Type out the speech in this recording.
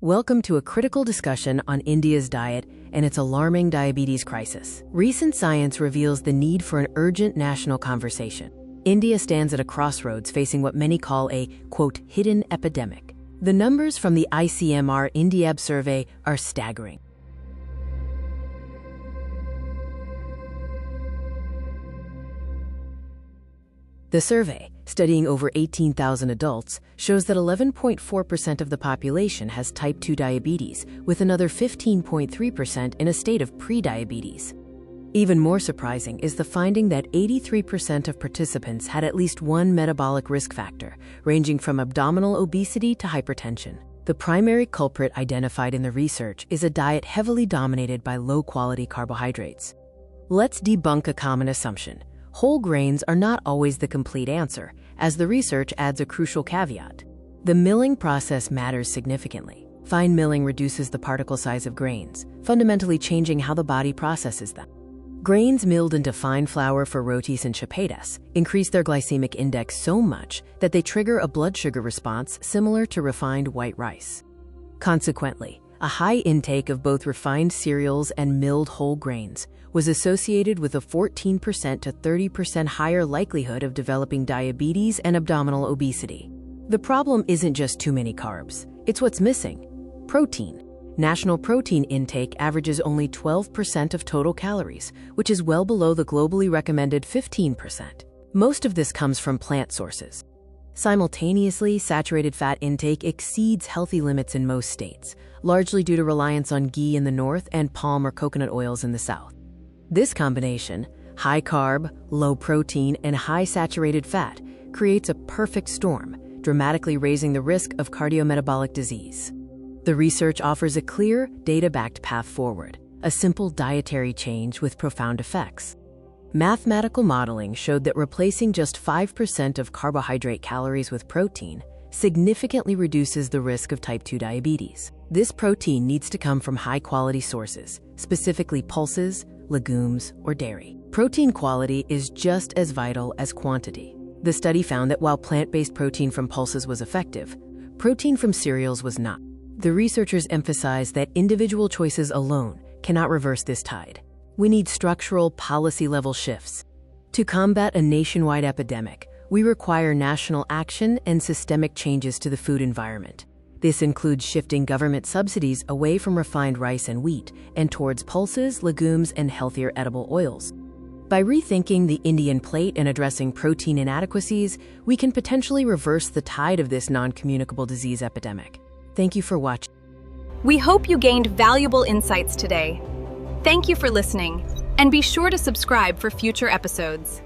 Welcome to a critical discussion on India's diet and its alarming diabetes crisis. Recent science reveals the need for an urgent national conversation. India stands at a crossroads facing what many call a, quote, hidden epidemic. The numbers from the ICMR-INDIAB survey are staggering. The survey, studying over 18,000 adults, shows that 11.4% of the population has type 2 diabetes, with another 15.3% in a state of prediabetes. Even more surprising is the finding that 83% of participants had at least one metabolic risk factor, ranging from abdominal obesity to hypertension. The primary culprit identified in the research is a diet heavily dominated by low-quality carbohydrates. Let's debunk a common assumption. Whole grains are not always the complete answer, as the research adds a crucial caveat. The milling process matters significantly. Fine milling reduces the particle size of grains, fundamentally changing how the body processes them. Grains milled into fine flour for rotis and chapatis increase their glycemic index so much that they trigger a blood sugar response similar to refined white rice. Consequently, a high intake of both refined cereals and milled whole grains was associated with a 14% to 30% higher likelihood of developing diabetes and abdominal obesity. The problem isn't just too many carbs, it's what's missing: protein. National protein intake averages only 12% of total calories, which is well below the globally recommended 15%. Most of this comes from plant sources. Simultaneously, saturated fat intake exceeds healthy limits in most states, largely due to reliance on ghee in the north and palm or coconut oils in the south. This combination, high carb, low protein, and high saturated fat, creates a perfect storm, dramatically raising the risk of cardiometabolic disease. The research offers a clear, data-backed path forward, a simple dietary change with profound effects. Mathematical modeling showed that replacing just 5% of carbohydrate calories with protein significantly reduces the risk of type 2 diabetes. This protein needs to come from high-quality sources, specifically pulses, legumes, or dairy. Protein quality is just as vital as quantity. The study found that while plant-based protein from pulses was effective, protein from cereals was not. The researchers emphasized that individual choices alone cannot reverse this tide. We need structural, policy-level shifts. To combat a nationwide epidemic, we require national action and systemic changes to the food environment. This includes shifting government subsidies away from refined rice and wheat and towards pulses, legumes, and healthier edible oils. By rethinking the Indian plate and addressing protein inadequacies, we can potentially reverse the tide of this non-communicable disease epidemic. Thank you for watching. We hope you gained valuable insights today. Thank you for listening, and be sure to subscribe for future episodes.